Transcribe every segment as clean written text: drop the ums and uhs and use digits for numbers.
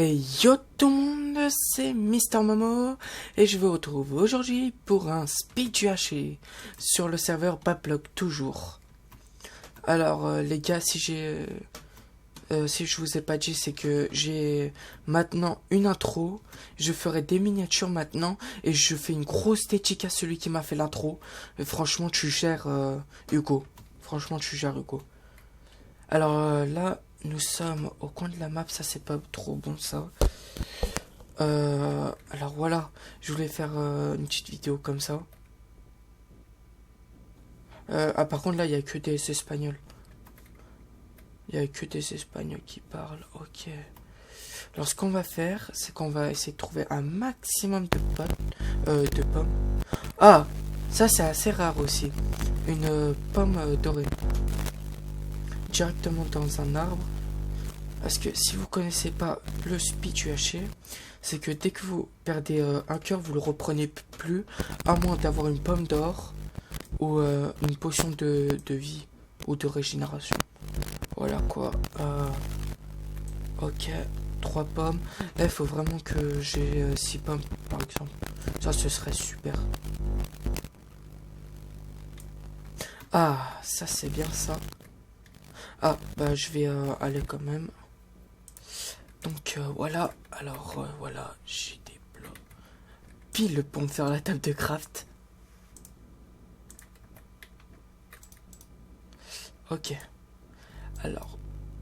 Et yo tout le monde, c'est Mister Momo et je vous retrouve aujourd'hui pour un speed UHC sur le serveur Bablock toujours. Alors les gars, si je vous ai pas dit, c'est que j'ai maintenant une intro, je ferai des miniatures maintenant et je fais une grosse éthique à celui qui m'a fait l'intro. Franchement tu gères Hugo, franchement tu gères Hugo. Alors là nous sommes au coin de la map, ça c'est pas trop bon ça. Alors voilà, je voulais faire une petite vidéo comme ça. Par contre là il y a que des Espagnols. Il y a que des Espagnols qui parlent, ok. Alors ce qu'on va faire, c'est qu'on va essayer de trouver un maximum de pommes. Ah, ça c'est assez rare aussi. Une pomme dorée. Directement dans un arbre. Parce que si vous connaissez pas le speed UHC, c'est que dès que vous perdez un cœur, vous le reprenez plus, à moins d'avoir une pomme d'or ou une potion de vie ou de régénération. Voilà quoi. Ok, 3 pommes. Là, il faut vraiment que j'ai 6 pommes, par exemple. Ça, ce serait super. Ah, ça c'est bien ça. Ah, bah je vais aller quand même. Donc voilà, alors voilà, j'ai des blocs pile pour me faire la table de craft. Ok, alors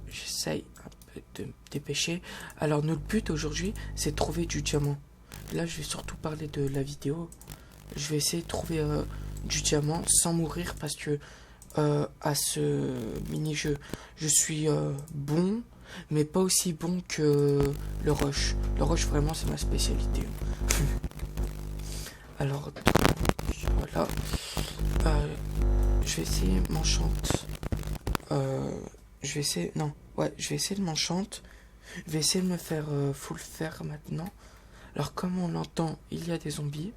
j'essaye un peu de me dépêcher. Alors notre but aujourd'hui, c'est de trouver du diamant. Là, je vais surtout parler de la vidéo. Je vais essayer de trouver du diamant sans mourir parce que à ce mini-jeu, je suis bon, mais pas aussi bon que le rush. Le rush, vraiment, c'est ma spécialité. Alors, voilà. Je vais essayer m'enchante. Je vais essayer... Non, ouais, je vais essayer de m'enchante. Je vais essayer de me faire full fer maintenant. Alors, comme on l'entend, il y a des zombies.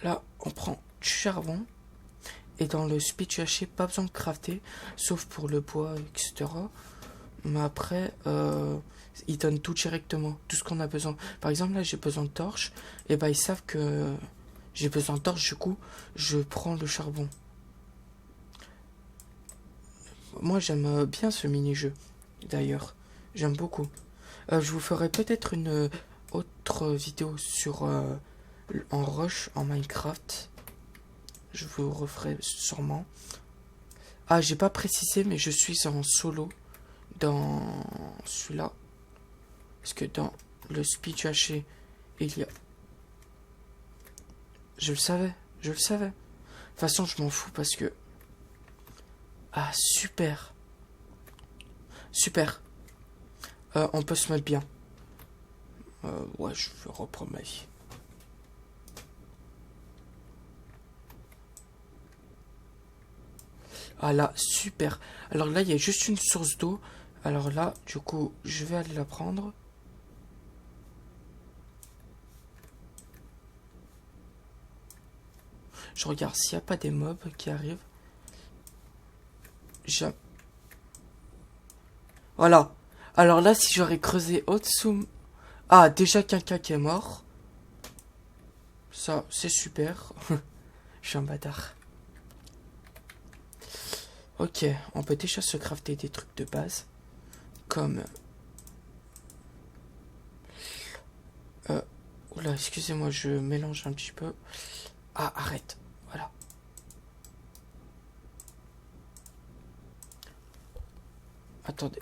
Là, on prend du charbon. Et dans le speed UHC, pas besoin de crafter, sauf pour le bois, etc. Mais après, ils donnent tout directement, tout ce qu'on a besoin. Par exemple, là, j'ai besoin de torches. Et bah, ils savent que j'ai besoin de torches, du coup, je prends le charbon. Moi, j'aime bien ce mini-jeu, d'ailleurs. J'aime beaucoup. Je vous ferai peut-être une autre vidéo sur en rush, en Minecraft. Je vous referai sûrement. Ah, j'ai pas précisé, mais je suis en solo dans celui-là. Parce que dans le speed UHC, il y a... Je le savais, je le savais. De toute façon, je m'en fous parce que... Ah, super. Super. On peut se mettre bien. Ouais, je vais reprendre ma vie. Ah là, super. Alors là, il y a juste une source d'eau. Alors là, du coup, je vais aller la prendre. Je regarde s'il n'y a pas des mobs qui arrivent. Voilà. Alors là, si j'aurais creusé au-dessous... Ah, déjà quelqu'un qui est mort. Ça, c'est super. Je suis un bâtard. Ok, on peut déjà se crafter des trucs de base. Comme... Oula, excusez-moi, je mélange un petit peu. Ah, arrête. Voilà. Attendez.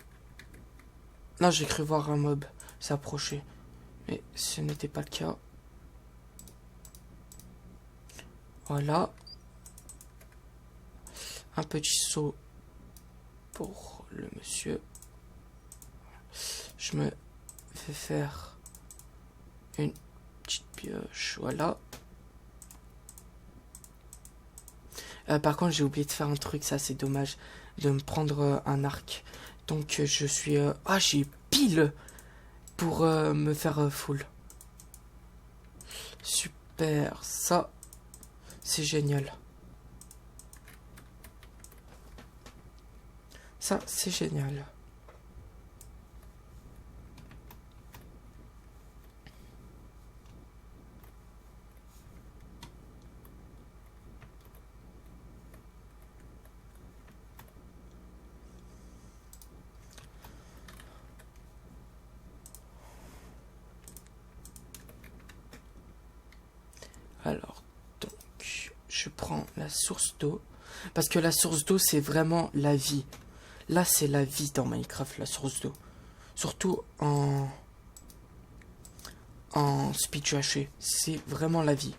Là, j'ai cru voir un mob s'approcher. Mais ce n'était pas le cas. Voilà. Un petit seau pour le monsieur. Je me fais faire une petite pioche. Voilà. Par contre, j'ai oublié de faire un truc, ça c'est dommage. De me prendre un arc. Donc je suis... Ah, j'ai pile pour me faire full. Super, ça, c'est génial. Ça, c'est génial. Alors, donc, je prends la source d'eau. Parce que la source d'eau, c'est vraiment la vie. Là, c'est la vie dans Minecraft, la source d'eau. Surtout en speed haché. C'est vraiment la vie.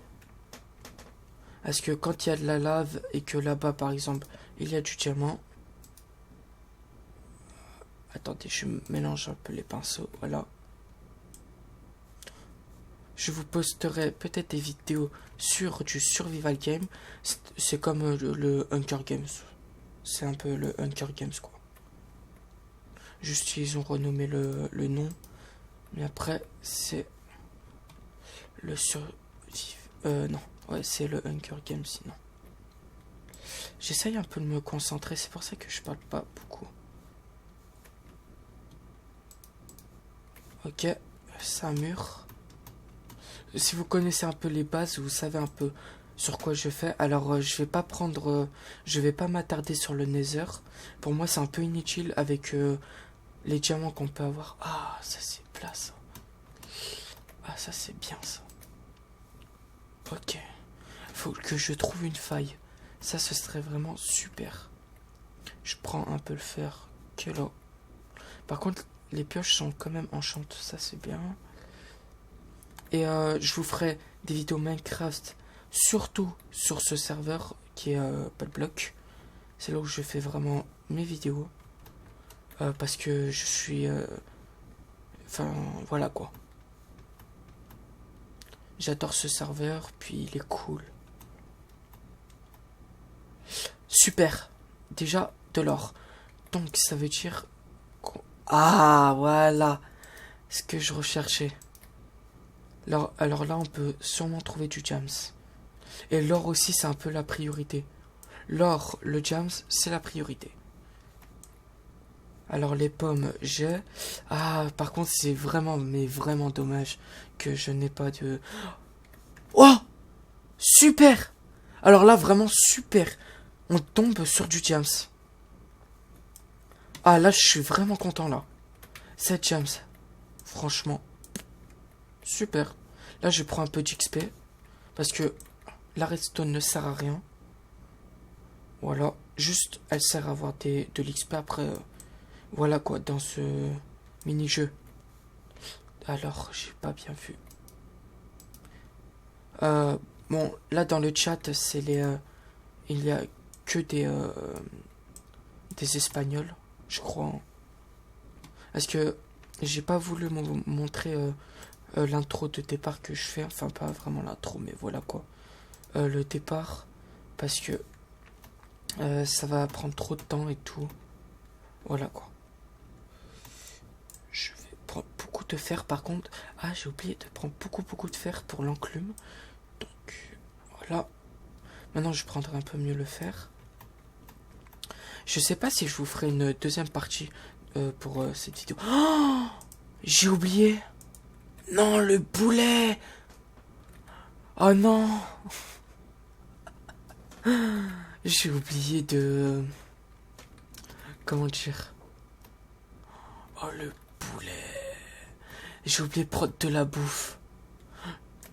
Parce que quand il y a de la lave et que là-bas, par exemple, il y a du diamant. Attendez, je mélange un peu les pinceaux. Voilà. Je vous posterai peut-être des vidéos sur du survival game. C'est comme le Hunger Games. C'est un peu le Hunger Games, quoi. Juste, ils ont renommé le nom. Mais après, c'est le non. Ouais, c'est le Hunger Games, sinon. J'essaye un peu de me concentrer. C'est pour ça que je parle pas beaucoup. Ok. C'est un mur. Si vous connaissez un peu les bases, vous savez un peu sur quoi je fais. Alors, je vais pas prendre... je vais pas m'attarder sur le Nether. Pour moi, c'est un peu inutile avec les diamants qu'on peut avoir. Ah, ça c'est plat, ça. Ah, ça c'est bien, ça. Ok. Faut que je trouve une faille. Ça, ce serait vraiment super. Je prends un peu le fer. Que là. Par contre, les pioches sont quand même enchantes. Ça, c'est bien. Et je vous ferai des vidéos Minecraft, surtout sur ce serveur qui est Padblock. C'est là où je fais vraiment mes vidéos. Parce que je suis... Enfin, voilà quoi. J'adore ce serveur, puis il est cool. Super. Déjà, de l'or. Donc, ça veut dire... Ah, voilà. Ce que je recherchais. Alors là, on peut sûrement trouver du jams. Et l'or aussi, c'est un peu la priorité. L'or, le jams, c'est la priorité. Alors les pommes, j'ai... Ah, par contre, c'est vraiment, mais vraiment dommage que je n'ai pas de... Oh! Super! Alors là, vraiment super. On tombe sur du jams. Ah, là, je suis vraiment content, là. 7 jams. Franchement. Super. Là, je prends un peu d'XP. Parce que la redstone ne sert à rien. Voilà. Juste, elle sert à avoir de l'XP après... voilà quoi, dans ce mini-jeu. Alors, j'ai pas bien vu. Bon, là, dans le chat, c'est les... il y a que des Espagnols, je crois. Hein. Parce que j'ai pas voulu montrer l'intro de départ que je fais. Enfin, pas vraiment l'intro, mais voilà quoi. Le départ, parce que ça va prendre trop de temps et tout. Voilà quoi. Je vais prendre beaucoup de fer par contre. Ah, j'ai oublié de prendre beaucoup de fer pour l'enclume. Donc, voilà. Maintenant, je prendrai un peu mieux le fer. Je sais pas si je vous ferai une deuxième partie pour cette vidéo. Oh, j'ai oublié. Non, le boulet. Oh non. J'ai oublié de... Comment dire? Oh, le boulet. J'ai oublié de prendre de la bouffe.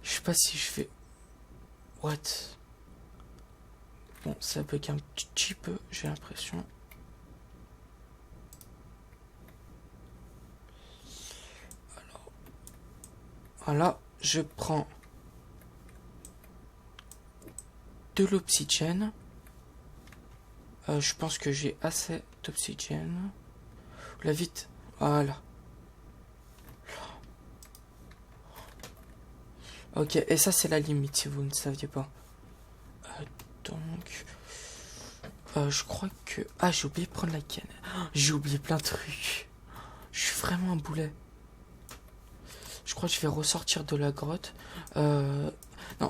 Je sais pas si je fais... What? Bon, ça bug un petit peu, j'ai l'impression. Alors... Voilà, je prends... de l'obsidienne. Je pense que j'ai assez d'obsidienne. Là, vite. Voilà. Ok, et ça, c'est la limite, si vous ne saviez pas. Donc... je crois que... Ah, j'ai oublié de prendre la canne. J'ai oublié plein de trucs. Je suis vraiment un boulet. Je crois que je vais ressortir de la grotte. Non,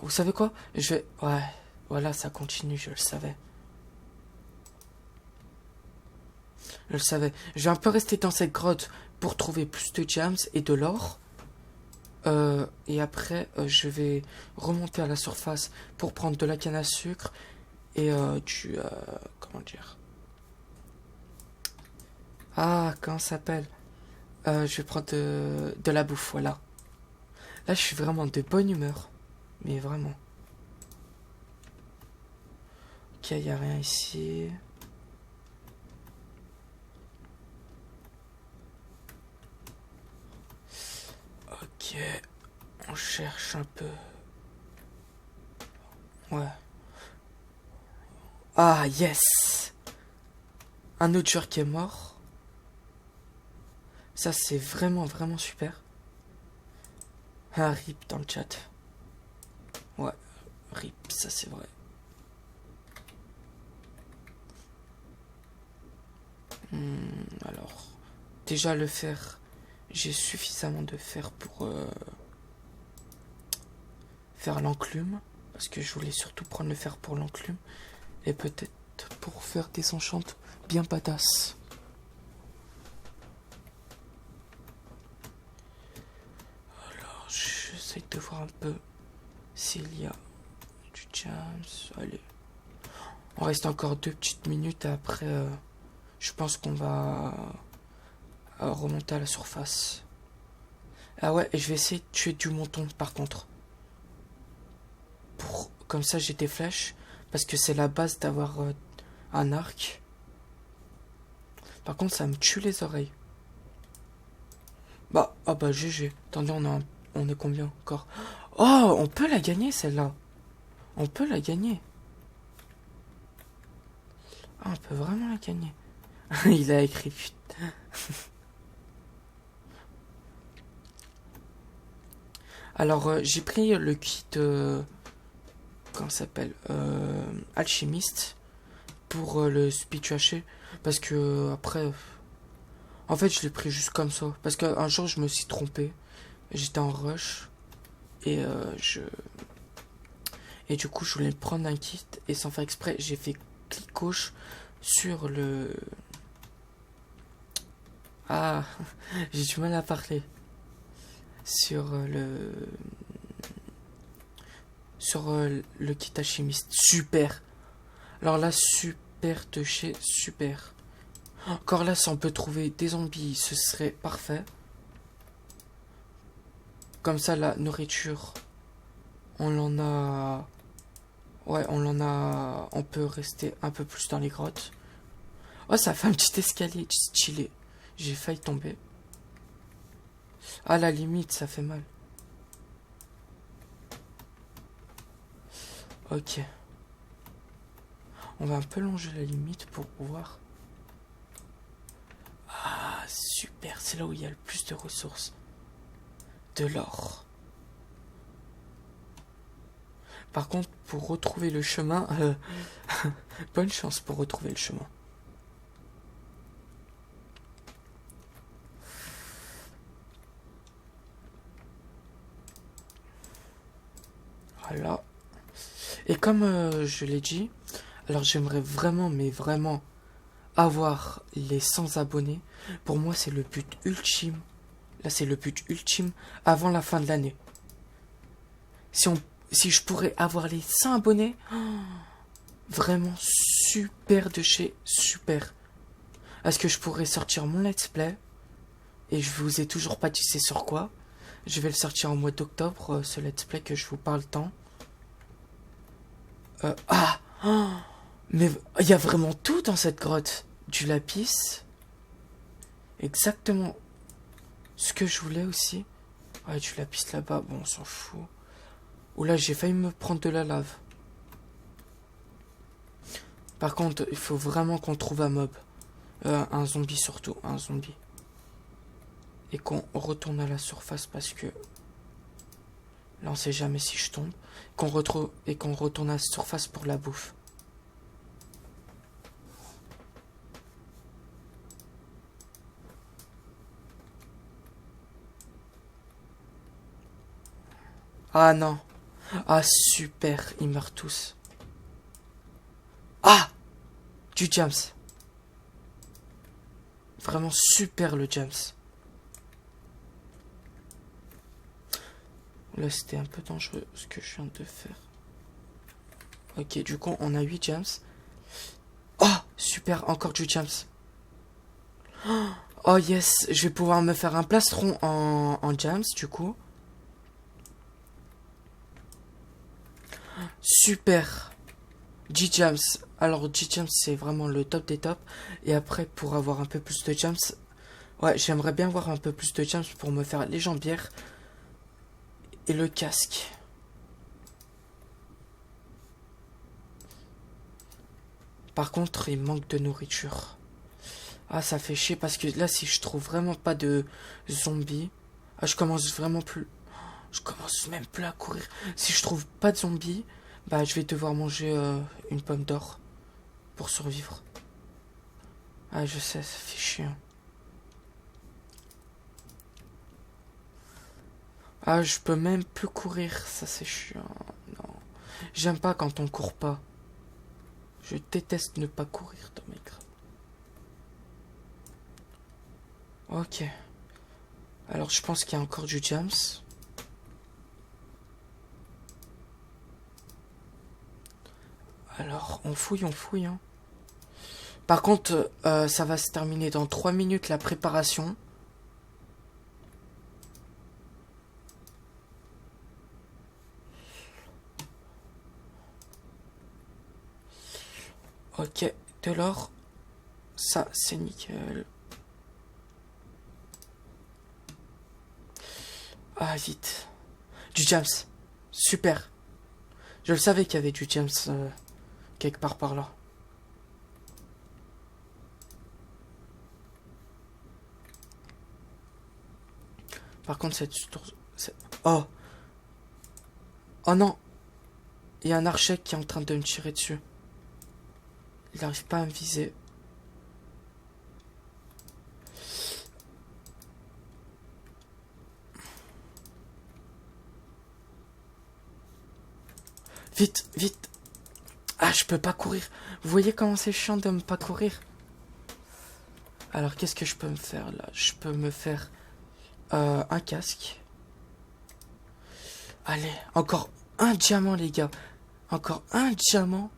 vous savez quoi? Je vais... Ouais, voilà, ça continue, je le savais. Je le savais. Je vais un peu rester dans cette grotte pour trouver plus de gems et de l'or. Et après, je vais remonter à la surface pour prendre de la canne à sucre et du... comment dire? Ah, comment ça s'appelle? Je vais prendre de la bouffe, voilà. Là, je suis vraiment de bonne humeur. Mais vraiment. Ok, il n'y a rien ici. Ok, on cherche un peu. Ouais. Ah, yes! Un autre joueur qui est mort. Ça, c'est vraiment, vraiment super. Un rip dans le chat. Ouais, rip, ça c'est vrai. Alors, déjà le fer, j'ai suffisamment de fer pour faire l'enclume. Parce que je voulais surtout prendre le fer pour l'enclume. Et peut-être pour faire des enchantes bien badass. Alors, j'essaie de voir un peu s'il y a du chance. Allez. On reste encore 2 petites minutes et après, je pense qu'on va remonter à la surface. Ah ouais, et je vais essayer de tuer du mouton par contre. Comme ça, j'ai des flèches. Parce que c'est la base d'avoir un arc. Par contre, ça me tue les oreilles. Bah, ah bah GG. Attendez, on est combien encore? Oh, on peut la gagner celle-là. On peut la gagner. Ah, on peut vraiment la gagner. Il a écrit putain. Alors, j'ai pris le kit... comment ça s'appelle alchimiste. Pour le speed haché. Parce que, après... En fait, je l'ai pris juste comme ça. Parce qu'un jour, je me suis trompé. J'étais en rush. Et Et du coup, je voulais prendre un kit. Et sans faire exprès, j'ai fait clic gauche sur le... Ah, j'ai du mal à parler. Sur le kit alchimiste. Super. Alors là, super de chez super. Encore là, si on peut trouver des zombies, ce serait parfait. Comme ça, la nourriture, on en a... Ouais, on en a... On peut rester un peu plus dans les grottes. Oh, ça fait un petit escalier stylé. J'ai failli tomber. À la limite, ça fait mal. Ok. On va un peu longer la limite pour voir. Ah, super. C'est là où il y a le plus de ressources. De l'or. Par contre, pour retrouver le chemin... bonne chance pour retrouver le chemin. Voilà. Et comme je l'ai dit, alors j'aimerais vraiment, mais vraiment, avoir les 100 abonnés. Pour moi, c'est le but ultime. Là, c'est le but ultime avant la fin de l'année. Si je pourrais avoir les 100 abonnés, vraiment super de chez super. Est-ce que je pourrais sortir mon let's play? Et je vous ai toujours pas dit c'est sur quoi. Je vais le sortir en mois d'octobre, ce let's play que je vous parle tant. Mais il y a vraiment tout dans cette grotte. Du lapis. Exactement ce que je voulais aussi. Ouais, du lapis là-bas, bon, on s'en fout. Oula, j'ai failli me prendre de la lave. Par contre, il faut vraiment qu'on trouve un mob. Un zombie surtout, un zombie. Et qu'on retourne à la surface parce que... Là, on sait jamais si je tombe. Qu'on retourne à la surface pour la bouffe. Ah non. Ah super, ils meurent tous. Ah, du jams. Vraiment super le James. Là, c'était un peu dangereux ce que je viens de faire. Ok, du coup, on a 8 James. Oh, super, encore du James. Oh yes, je vais pouvoir me faire un plastron en James, du coup. Super. G-Jams. Alors, G-Jams, c'est vraiment le top des tops. Et après, pour avoir un peu plus de Jams... Ouais, j'aimerais bien avoir un peu plus de Jams pour me faire les jambières et le casque. Par contre, il manque de nourriture. Ah, ça fait chier parce que là, si je trouve vraiment pas de zombies... Ah, je commence vraiment plus... Je commence même plus à courir. Si je trouve pas de zombies, bah, je vais devoir manger une pomme d'or pour survivre. Ah, je sais, ça fait chier. Ah, je peux même plus courir, ça c'est chiant. Non. J'aime pas quand on court pas. Je déteste ne pas courir dans mes graves. Ok. Alors je pense qu'il y a encore du Jams. Alors on fouille, hein. Par contre, ça va se terminer dans 3 minutes la préparation. Ok, de l'or. Ça, c'est nickel. Ah, vite. Du Jams. Super. Je le savais qu'il y avait du Jams quelque part par là. Par contre, Oh. Oh non. Il y a un archèque qui est en train de me tirer dessus. Il n'arrive pas à me viser. Vite, vite. Ah, je peux pas courir. Vous voyez comment c'est chiant de ne pas courir? Alors, qu'est-ce que je peux me faire là? Je peux me faire un casque. Allez, encore un diamant, les gars. Encore un diamant.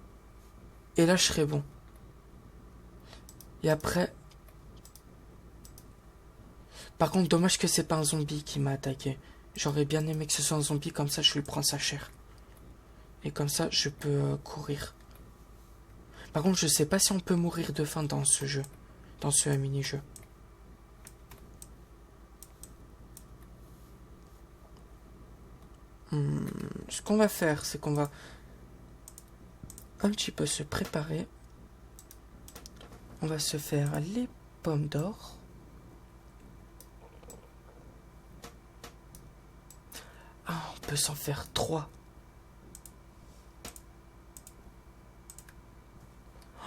Et là, je serai bon. Et après... Par contre, dommage que c'est pas un zombie qui m'a attaqué. J'aurais bien aimé que ce soit un zombie, comme ça je lui prends sa chair. Et comme ça, je peux courir. Par contre, je sais pas si on peut mourir de faim dans ce jeu. Dans ce mini-jeu. Ce qu'on va faire, c'est qu'on va un petit peu se préparer. On va se faire les pommes d'or. Ah, on peut s'en faire 3.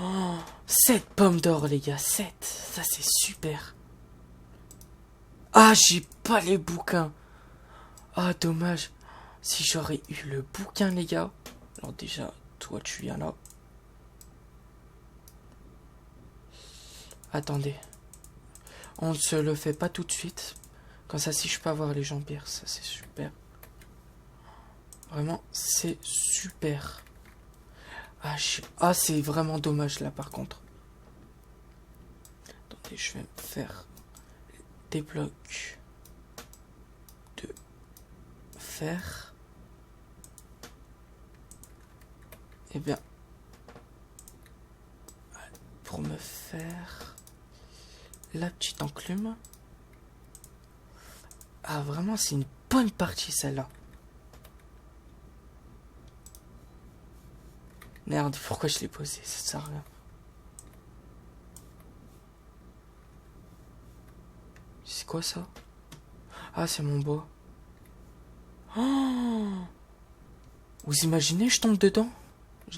Oh, 7 pommes d'or, les gars, 7. Ça, c'est super. Ah, j'ai pas les bouquins. Ah, dommage. Si j'aurais eu le bouquin, les gars. Alors déjà, toi, tu viens là. Attendez. On ne se le fait pas tout de suite. Comme ça, si je peux avoir les jambières, ça, c'est super. Vraiment, c'est super. Ah, c'est vraiment dommage, là, par contre. Attendez, je vais me faire des blocs de fer. Eh bien, pour me faire la petite enclume. Ah, vraiment, c'est une bonne partie, celle-là. Merde, pourquoi je l'ai posé? Ça sert à rien. C'est quoi ça? Ah, c'est mon bois. Oh, vous imaginez, je tombe dedans?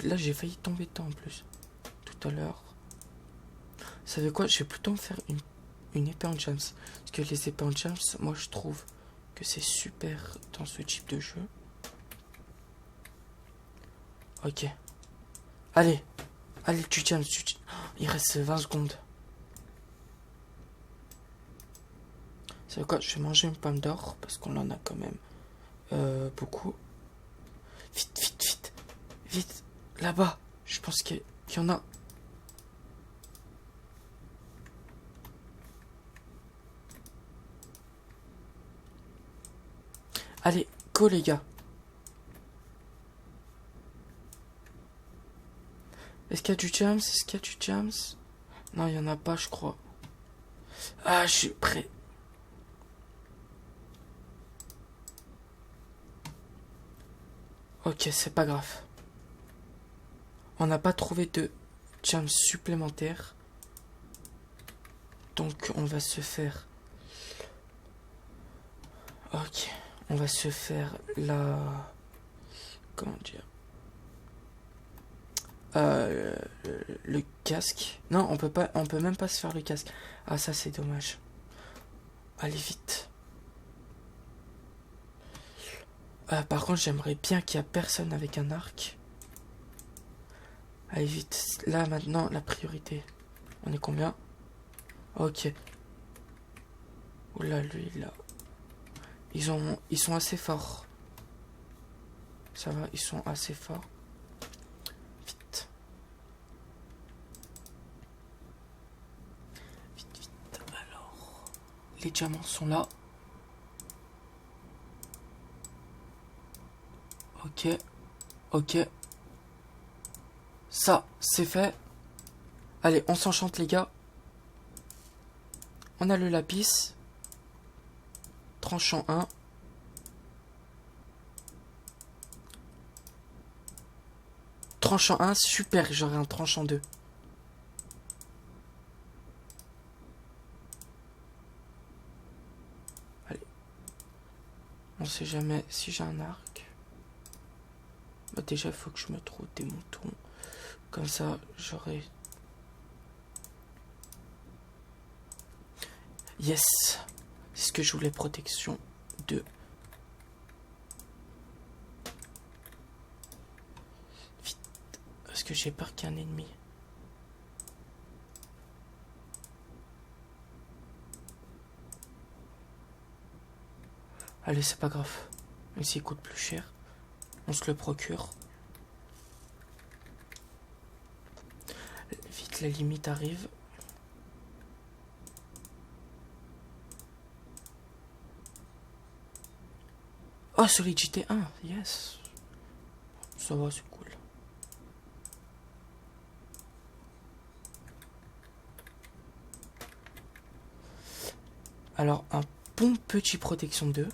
Là, j'ai failli tomber dedans en plus. Tout à l'heure. Vous savez quoi? Je vais plutôt me faire une épée en Jams. Parce que les épées en Jams, moi, je trouve que c'est super dans ce type de jeu. Ok. Allez. Allez, tu Jams. Il reste 20 secondes. C'est quoi? Je vais manger une pomme d'or parce qu'on en a quand même beaucoup. Vite, vite, vite. Vite. Là-bas. Je pense qu'il y en a. Allez, go les gars. Est-ce qu'il y a du jams? Est-ce qu'il y a du jams? Non, il n'y en a pas, je crois. Ah, je suis prêt. Ok, c'est pas grave. On n'a pas trouvé de jams supplémentaires. Donc, on va se faire... Ok. On va se faire la... Comment dire? Le casque. Non, on peut pas, on peut même pas se faire le casque. Ah, ça c'est dommage. Allez vite. Par contre, j'aimerais bien qu'il y ait personne avec un arc. Allez vite. Là maintenant, la priorité. On est combien? Ok. Oula, lui là. Ils sont assez forts. Ça va, ils sont assez forts. Vite. Vite, vite. Alors, les diamants sont là. Ok. Ok. Ça, c'est fait. Allez, on s'enchante les gars. On a le lapis. Tranchant 1. Tranchant 1, super, j'aurai un tranchant 2. Allez. On sait jamais si j'ai un arc. Bah déjà, il faut que je me trouve des moutons. Comme ça, j'aurai... Yes. C'est ce que je voulais, protection 2. Vite. Parce que j'ai peur qu'il y ait un ennemi. Allez, c'est pas grave. Même s'il coûte plus cher, on se le procure. Vite, la limite arrive. Oh, Solidité 1, yes. Ça va, c'est cool. Alors, un bon petit protection 2.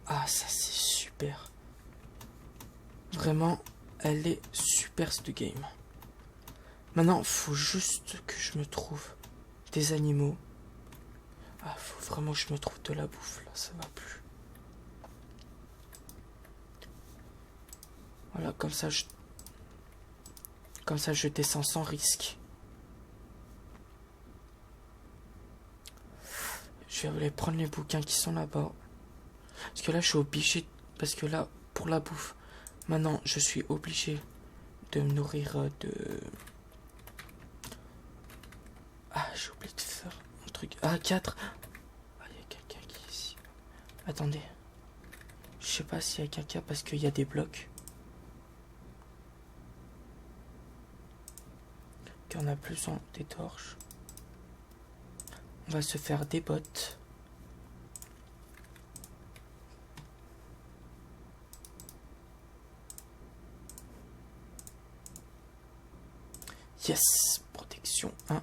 Ah, ça c'est super. Vraiment, elle est super cette game. Maintenant, faut juste que je me trouve des animaux. Ah, faut vraiment que je me trouve de la bouffe, là, ça va plus. Voilà, comme ça, je descends sans risque. Je vais aller prendre les bouquins qui sont là-bas. Parce que là, je suis obligé... Parce que là, pour la bouffe, maintenant, je suis obligé de me nourrir de... Ah, j'ai oublié de faire un truc. Ah, 4. Ah, il y a quelqu'un qui est ici. Attendez. Je sais pas s'il y a quelqu'un parce qu'il y a des blocs. Qu'on a plus en des torches. On va se faire des bottes. Yes, protection 1.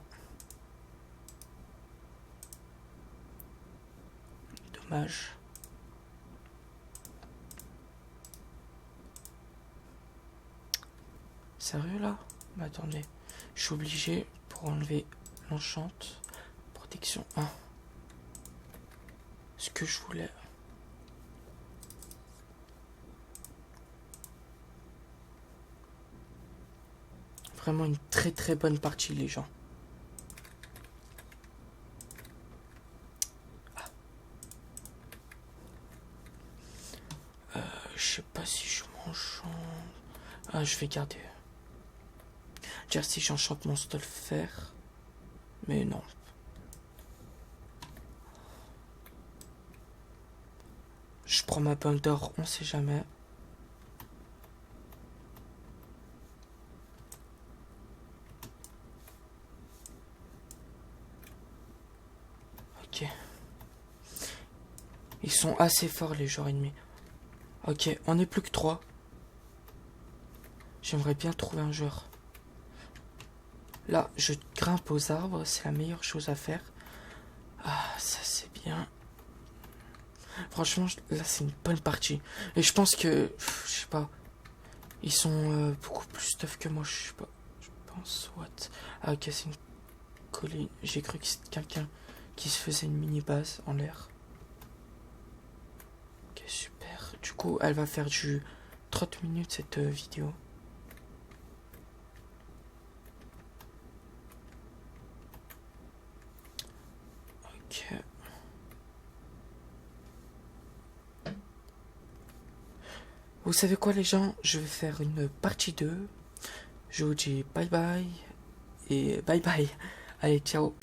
Dommage. Sérieux là? Mais attendez, je suis obligé pour enlever l'enchante. Protection 1. Ce que je voulais. Vraiment une très très bonne partie les gens. Je sais pas si je m'enchante. Ah, je vais garder. Dire si j'enchante mon stolfer. Mais non. Je prends ma pomme d'or, on sait jamais. Ok. Ils sont assez forts les joueurs ennemis. Ok, on n'est plus que 3. J'aimerais bien trouver un joueur. Là, je grimpe aux arbres, c'est la meilleure chose à faire. Ah, ça c'est bien. Franchement, là c'est une bonne partie. Et je pense que, je sais pas, ils sont beaucoup plus tough que moi, je sais pas. Je pense, what? Ah ok, c'est une colline. J'ai cru que c'était quelqu'un qui se faisait une mini base en l'air. Ok, super. Du coup, elle va faire du 30 minutes cette vidéo. Ok. Vous savez quoi les gens? Je vais faire une partie 2. Je vous dis bye bye. Et bye bye. Allez, ciao.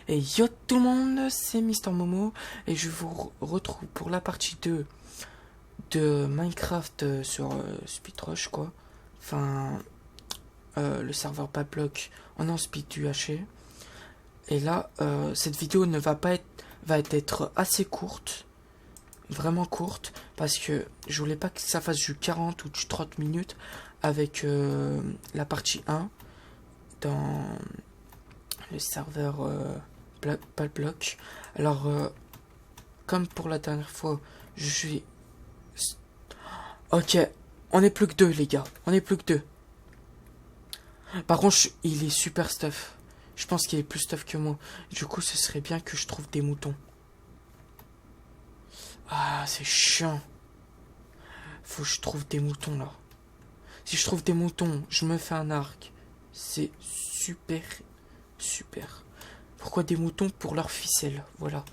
Et yo tout le monde, c'est Mister Momo. Et je vous retrouve pour la partie 2 de Minecraft sur Speedrush quoi. Enfin, le serveur Pablock en speed du haché. Et là, cette vidéo ne va pas être, va être assez courte. Vraiment courte. Parce que je voulais pas que ça fasse du 40 ou du 30 minutes avec la partie 1 dans le serveur Pablock. Alors, comme pour la dernière fois, je suis... Ok, on n'est plus que 2 les gars, on n'est plus que 2. Par contre, il est super stuff. Je pense qu'il est plus stuff que moi. Du coup, ce serait bien que je trouve des moutons. Ah, c'est chiant. Faut que je trouve des moutons là. Si je trouve des moutons, je me fais un arc. C'est super, super. Pourquoi des moutons? Pour leur ficelle, voilà.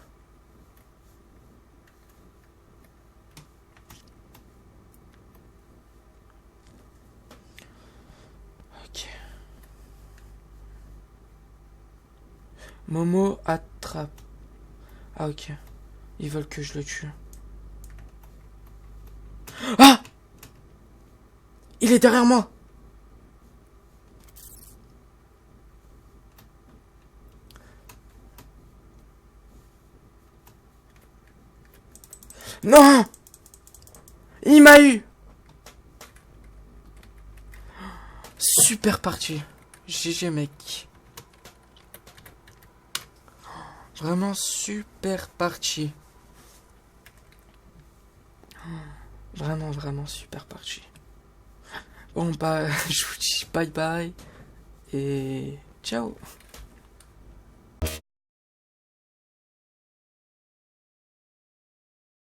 Ok. Momo attrape. Ah ok. Ils veulent que je le tue. Ah! Il est derrière moi! Non! Il m'a eu! Super partie. GG mec. Vraiment super partie. Vraiment, vraiment super partie. Bon bah, je vous dis bye bye. Et ciao.